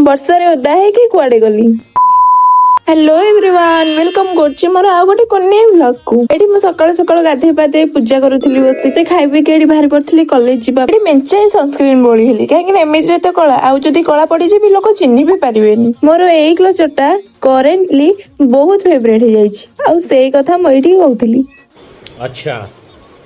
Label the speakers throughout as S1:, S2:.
S1: ବର୍ଷାରେ ଓଦା ହେଇକି କୁଆଡେ ଗଲି। हेलो एवरीवन वेलकम करछि मोर आ गोटे कन्या व्लॉग को। एठी मु सकाळ सकाळ गाधे पाधे पूजा करूथली बसी खाइ पी के एठी बाहर पड़थली कॉलेज जिबा। एठी मेंचाई सनस्क्रीन बोली हेली काहे कि एमिति तो कला आउ जदी कला पड़ी जे लोक चिन्ही भी पारिबेनी। मोर एई क्लचरटा करेंटली बहुत फेवरेट हे जाइछि आउ सेई कथा म एठी कहउथली। अच्छा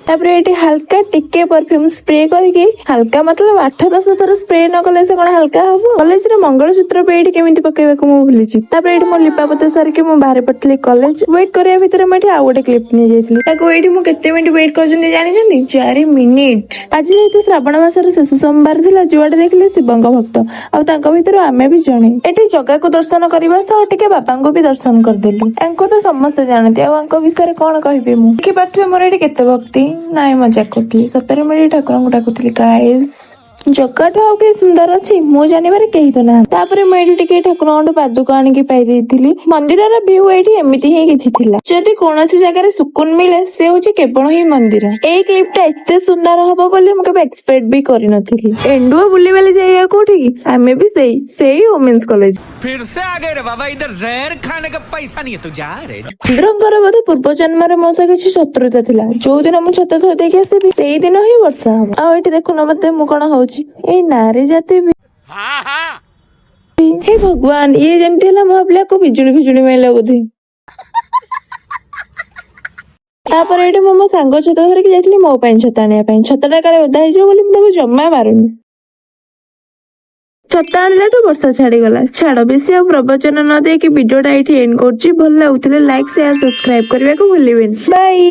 S1: तापर एठी हल्का टिके परफ्यूम स्प्रे करके हल्का मतलब 8-10 थर स्प्रे न कले से कोन हल्का हबो। कॉलेज रे मंगलसूत्र पे एठी केमिति पकेबा को मु भूली छि। तापर एठी मो लिपापते सार के मु बाहर पड़थली कॉलेज वेट करे भीतर म एठी आ गोटे क्लिप नि जाइथली। ताको एठी मु केते मिनिट वेट करजनी जानि जंदी 4 मिनिट। आज जेतु श्रावण मासर शेष सोमवार थिला जुआडे देखले शिवंग भक्त आ तांको भीतर आमे भी जणे एठी जगा को दर्शन करबा सह टिके बापा को भी दर्शन कर देलु। एंको तो समस्त जानते आ अंको विषय कोन कहबे मु कि पाथवे मोर एठी केते भक्ति नाय मजाक करथली सतरे मेरी ठाकुर को डाकुथली गाइस जगाठो आउ के सुंदर अछि मो जानिबारे केही तो ना। तापरे मैं एठी टिके ठाकुर पादुक आनी के पाई देइथिली। मंदिर रा व्यू एठी एमिति ही किछि थिला जदी कोनोसी जगह रे सुकून मिले से होछि केवल ही मंदिर। एई क्लिपटा एते सुंदर हबो बोली मके एक्सपेक्ट भी करि नथिली। एंडुआ बुली वाली जाइया कोठी आमे भी सेई वुमेन्स कॉलेज
S2: फिर से आ गए रे बाबा इधर जहर खाने का पैसा नहीं है तू जा रे।
S1: इंद्रंकर बोधे पूर्व जन्म रे मोसा किछि शत्रुता थिला जो दिन मु छत थो देखि आसीबी सेई दिन ही वर्षा हबो। आ एठी देखुन मते मु कोन होउछि ए नारी जाति भी हे भगवान ये जेमति हला मु भाबला को बिजुली मेला बोधे। तापर एठी मो सांग छत धर के जाइतली मो पई छता आनिया पई छताटा काले ओदा हिजो बोली मु जम्मा मारुनी। छता आनलाठू वर्षा छाड़ी गला छाड़ बेसी आ प्रवचन न दे कि वीडियोटा एठी एंड करछि। भल लाଗୁଥିଲେ लाइक शेयर सब्सक्राइब करबा को भूलिबेनी। बाय।